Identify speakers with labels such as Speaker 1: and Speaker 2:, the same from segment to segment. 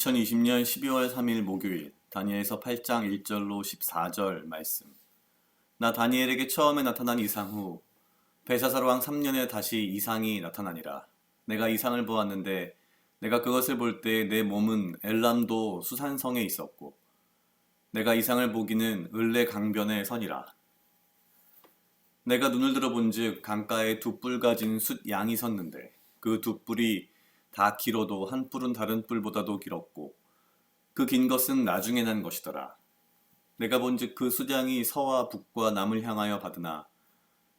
Speaker 1: (2020년 12월 3일) 목요일 다니엘서 8장 1절로 14절 말씀. 나 다니엘에게 처음에 나타난 이상 후 벨사살 왕 3년에 다시 이상이 나타나니라. 내가 이상을 보았는데 내가 그것을 볼 때 내 몸은 엘람도 수산성에 있었고 내가 이상을 보기는 을레 강변에 서니라. 내가 눈을 들어 본즉 강가에 두 뿔 가진 숫 양이 섰는데 그 두 뿔이 다 길어도 한 뿔은 다른 뿔보다도 길었고 그 긴 것은 나중에 난 것이더라. 내가 본즉 그 숫양이 서와 북과 남을 향하여 받으나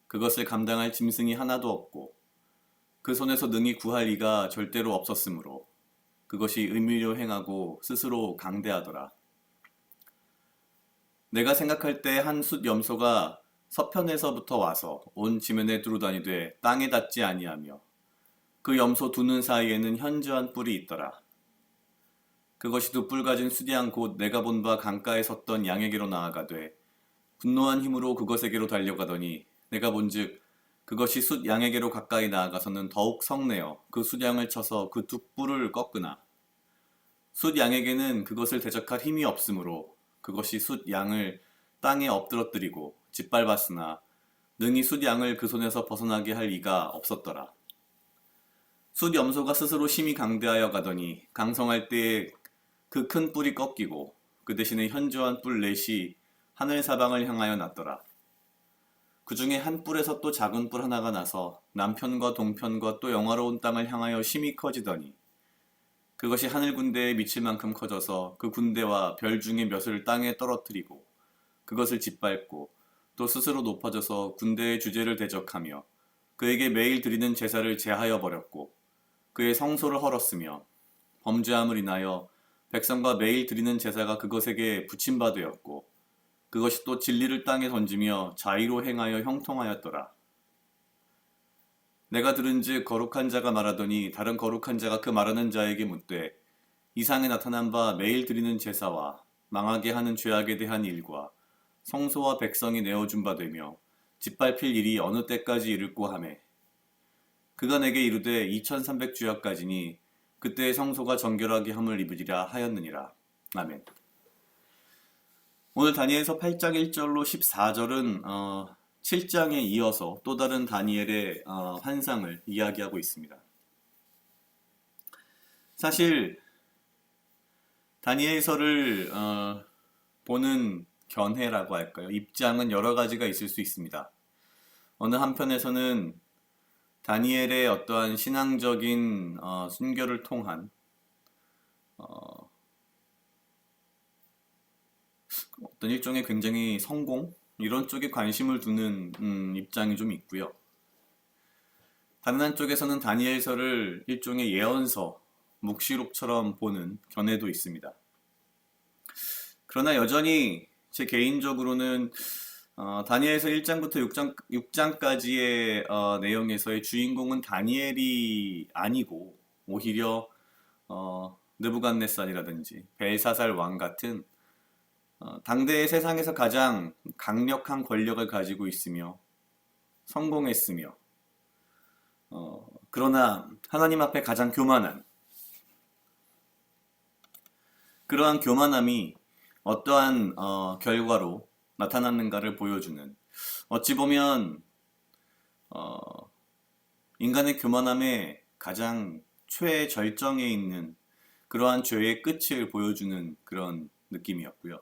Speaker 1: 그것을 감당할 짐승이 하나도 없고 그 손에서 능히 구할 이가 절대로 없었으므로 그것이 의미로 행하고 스스로 강대하더라. 내가 생각할 때 한 숫 염소가 서편에서부터 와서 온 지면에 두루다니되 땅에 닿지 아니하며 그 염소 두 눈 사이에는 현저한 뿔이 있더라. 그것이 두 뿔 가진 숫양 곧 내가 본 바 강가에 섰던 양에게로 나아가되 분노한 힘으로 그것에게로 달려가더니 내가 본즉 그것이 숫 양에게로 가까이 나아가서는 더욱 성내어 그 숫 양을 쳐서 그 두 뿔을 꺾으나 숫 양에게는 그것을 대적할 힘이 없으므로 그것이 숫 양을 땅에 엎드러뜨리고 짓밟았으나 능히 숫 양을 그 손에서 벗어나게 할 이가 없었더라. 숫 염소가 스스로 심히 강대하여 가더니 강성할 때에 그 큰 뿔이 꺾이고 그 대신에 현저한 뿔 넷이 하늘 사방을 향하여 났더라. 그 중에 한 뿔에서 또 작은 뿔 하나가 나서 남편과 동편과 또 영화로운 땅을 향하여 심히 커지더니 그것이 하늘 군대에 미칠 만큼 커져서 그 군대와 별 중에 몇을 땅에 떨어뜨리고 그것을 짓밟고 또 스스로 높아져서 군대의 주제를 대적하며 그에게 매일 드리는 제사를 제하여 버렸고 그의 성소를 헐었으며 범죄함을 인하여 백성과 매일 드리는 제사가 그것에게 붙임바 되었고 그것이 또 진리를 땅에 던지며 자의로 행하여 형통하였더라. 내가 들은즉 거룩한 자가 말하더니 다른 거룩한 자가 그 말하는 자에게 묻되 이상에 나타난 바 매일 드리는 제사와 망하게 하는 죄악에 대한 일과 성소와 백성이 내어준 바 되며 짓밟힐 일이 어느 때까지 이를꼬 하매 그가 내게 이르되 2300주야까지니 그때의 성소가 정결하게 함을 입으리라 하였느니라. 아멘. 오늘 다니엘서 8장 1절로 14절은 7장에 이어서 또 다른 다니엘의 환상을 이야기하고 있습니다. 사실 다니엘서를 보는 견해라고 할까요? 입장은 여러 가지가 있을 수 있습니다. 어느 한편에서는 다니엘의 어떠한 신앙적인 순결을 통한 어떤 일종의 굉장히 성공? 이런 쪽에 관심을 두는 입장이 좀 있고요. 다른 한쪽에서는 다니엘서를 일종의 예언서, 묵시록처럼 보는 견해도 있습니다. 그러나 여전히 제 개인적으로는 다니엘서 1장부터 6장까지의 내용에서의 주인공은 다니엘이 아니고 오히려 느부갓네살이라든지 벨사살 왕 같은 당대의 세상에서 가장 강력한 권력을 가지고 있으며 성공했으며 그러나 하나님 앞에 가장 교만한 그러한 교만함이 어떠한 결과로 나타났는가를 보여주는 어찌 보면 인간의 교만함의 가장 최절정에 있는 그러한 죄의 끝을 보여주는 그런 느낌이었고요.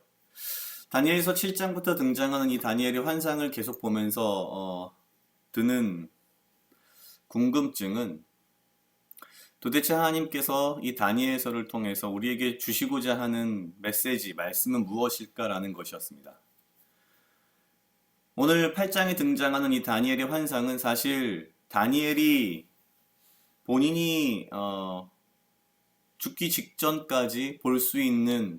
Speaker 1: 다니엘서 7장부터 등장하는 이 다니엘의 환상을 계속 보면서 드는 궁금증은 도대체 하나님께서 이 다니엘서를 통해서 우리에게 주시고자 하는 메시지, 말씀은 무엇일까라는 것이었습니다. 오늘 8장에 등장하는 이 다니엘의 환상은 사실 다니엘이 본인이 죽기 직전까지 볼 수 있는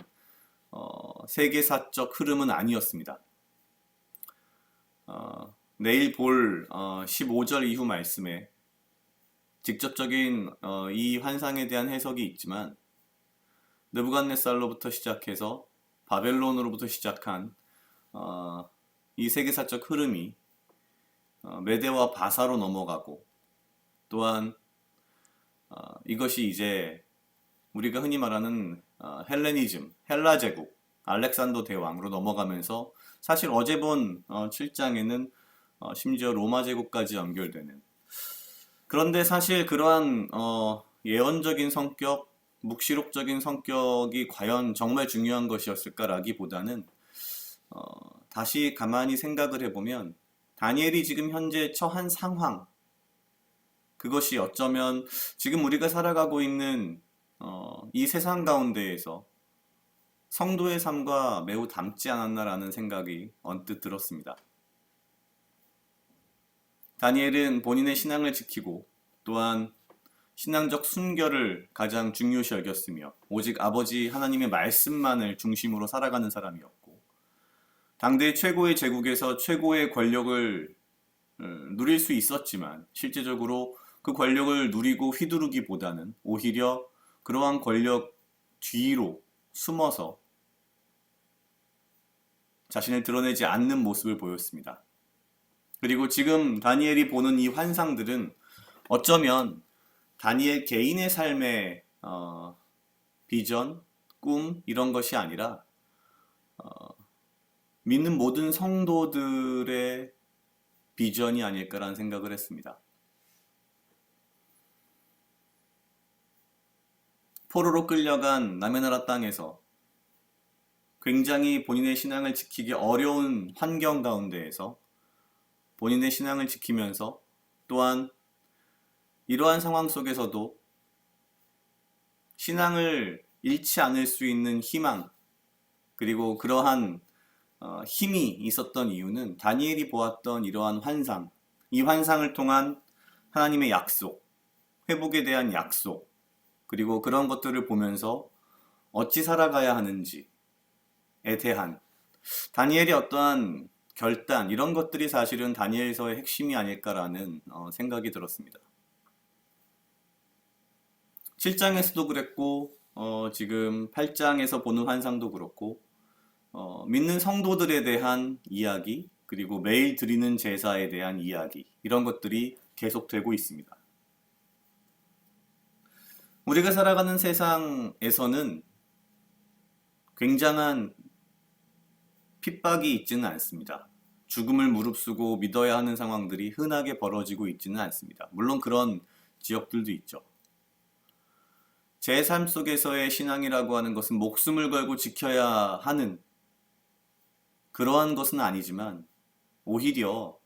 Speaker 1: 세계사적 흐름은 아니었습니다. 내일 볼 15절 이후 말씀에 직접적인 이 환상에 대한 해석이 있지만 느부갓네살로부터 시작해서 바벨론으로부터 시작한 이 세계사적 흐름이 메대와 바사로 넘어가고 또한 이것이 이제 우리가 흔히 말하는 헬레니즘, 헬라 제국, 알렉산더 대왕으로 넘어가면서 사실 어제 본 7장에는 심지어 로마 제국까지 연결되는, 그런데 사실 그러한 예언적인 성격, 묵시록적인 성격이 과연 정말 중요한 것이었을까라기보다는 다시 가만히 생각을 해보면 다니엘이 지금 현재 처한 상황, 그것이 어쩌면 지금 우리가 살아가고 있는 이 세상 가운데에서 성도의 삶과 매우 닮지 않았나라는 생각이 언뜻 들었습니다. 다니엘은 본인의 신앙을 지키고 또한 신앙적 순결을 가장 중요시 여겼으며 오직 아버지 하나님의 말씀만을 중심으로 살아가는 사람이었고, 당대 최고의 제국에서 최고의 권력을 누릴 수 있었지만 실제적으로 그 권력을 누리고 휘두르기보다는 오히려 그러한 권력 뒤로 숨어서 자신을 드러내지 않는 모습을 보였습니다. 그리고 지금 다니엘이 보는 이 환상들은 어쩌면 다니엘 개인의 삶의 비전, 꿈 이런 것이 아니라 믿는 모든 성도들의 비전이 아닐까라는 생각을 했습니다. 포로로 끌려간 남의 나라 땅에서 굉장히 본인의 신앙을 지키기 어려운 환경 가운데에서 본인의 신앙을 지키면서 또한 이러한 상황 속에서도 신앙을 잃지 않을 수 있는 희망, 그리고 그러한 힘이 있었던 이유는 다니엘이 보았던 이러한 환상, 이 환상을 통한 하나님의 약속, 회복에 대한 약속, 그리고 그런 것들을 보면서 어찌 살아가야 하는지에 대한 다니엘의 어떠한 결단, 이런 것들이 사실은 다니엘서의 핵심이 아닐까라는 생각이 들었습니다. 7장에서도 그랬고 지금 8장에서 보는 환상도 그렇고 믿는 성도들에 대한 이야기, 그리고 매일 드리는 제사에 대한 이야기, 이런 것들이 계속되고 있습니다. 우리가 살아가는 세상에서는 굉장한 핍박이 있지는 않습니다. 죽음을 무릅쓰고 믿어야 하는 상황들이 흔하게 벌어지고 있지는 않습니다. 물론 그런 지역들도 있죠. 제 삶 속에서의 신앙이라고 하는 것은 목숨을 걸고 지켜야 하는 그러한 것은 아니지만 오히려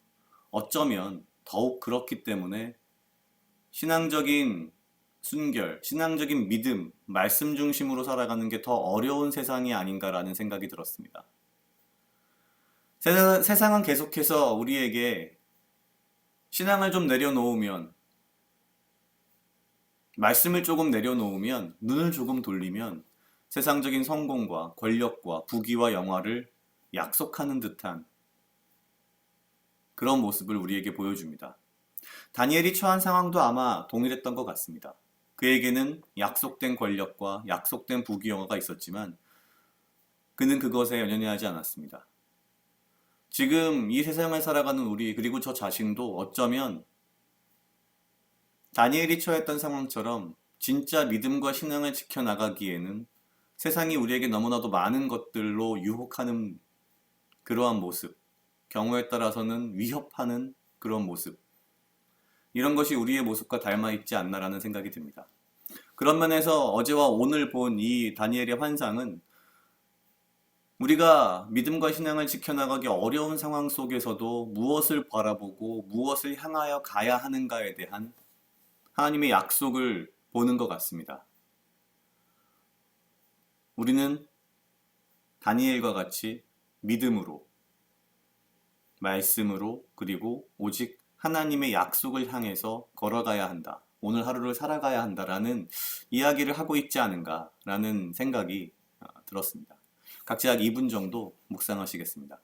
Speaker 1: 어쩌면 더욱 그렇기 때문에 신앙적인 순결, 신앙적인 믿음, 말씀 중심으로 살아가는 게 더 어려운 세상이 아닌가라는 생각이 들었습니다. 세상은 계속해서 우리에게 신앙을 좀 내려놓으면, 말씀을 조금 내려놓으면, 눈을 조금 돌리면 세상적인 성공과 권력과 부귀와 영화를 약속하는 듯한 그런 모습을 우리에게 보여줍니다. 다니엘이 처한 상황도 아마 동일했던 것 같습니다. 그에게는 약속된 권력과 약속된 부귀 영화가 있었지만 그는 그것에 연연해하지 않았습니다. 지금 이 세상을 살아가는 우리, 그리고 저 자신도 어쩌면 다니엘이 처했던 상황처럼 진짜 믿음과 신앙을 지켜나가기에는 세상이 우리에게 너무나도 많은 것들로 유혹하는 그러한 모습, 경우에 따라서는 위협하는 그런 모습, 이런 것이 우리의 모습과 닮아 있지 않나라는 생각이 듭니다. 그런 면에서 어제와 오늘 본 이 다니엘의 환상은 우리가 믿음과 신앙을 지켜나가기 어려운 상황 속에서도 무엇을 바라보고 무엇을 향하여 가야 하는가에 대한 하나님의 약속을 보는 것 같습니다. 우리는 다니엘과 같이 믿음으로, 말씀으로, 그리고 오직 하나님의 약속을 향해서 걸어가야 한다. 오늘 하루를 살아가야 한다라는 이야기를 하고 있지 않은가라는 생각이 들었습니다. 각자 약 2분 정도 묵상하시겠습니다.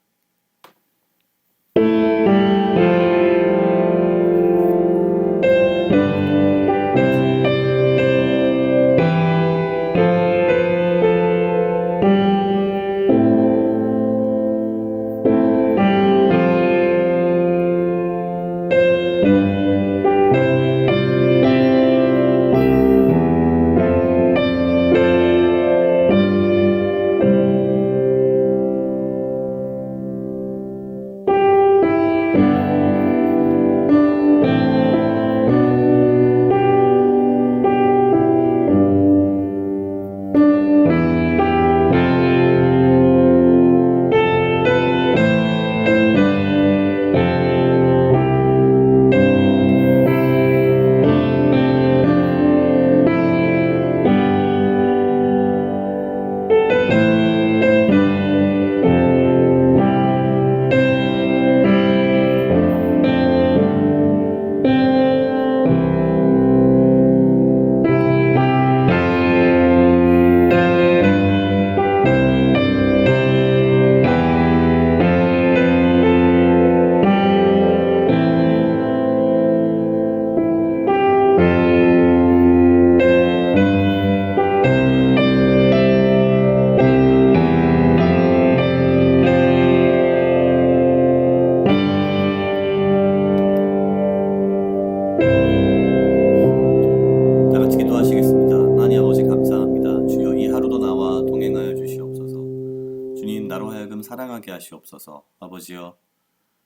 Speaker 1: 살아가게 하시옵소서. 아버지여,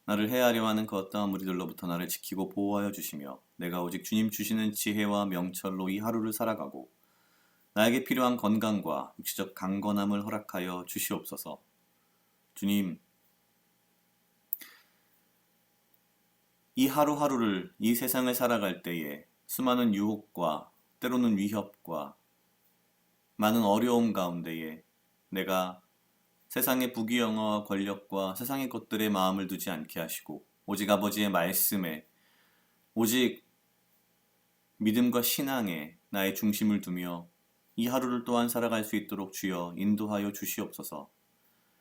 Speaker 1: 나를 해하려 하는 그 어떠한 무리들로부터 나를 지키고 보호하여 주시며 내가 오직 주님 주시는 지혜와 명철로 이 하루를 살아가고 나에게 필요한 건강과 육체적 강건함을 허락하여 주시옵소서. 주님, 이 하루하루를 이 세상을 살아갈 때에 수많은 유혹과 때로는 위협과 많은 어려움 가운데에 내가 세상의 부귀영화와 권력과 세상의 것들에 마음을 두지 않게 하시고 오직 아버지의 말씀에 오직 믿음과 신앙에 나의 중심을 두며 이 하루를 또한 살아갈 수 있도록 주여 인도하여 주시옵소서.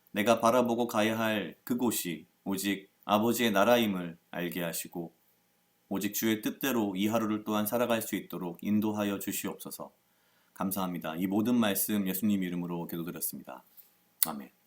Speaker 1: 내가 바라보고 가야 할 그곳이 오직 아버지의 나라임을 알게 하시고 오직 주의 뜻대로 이 하루를 또한 살아갈 수 있도록 인도하여 주시옵소서. 감사합니다. 이 모든 말씀 예수님 이름으로 기도드렸습니다. 아멘.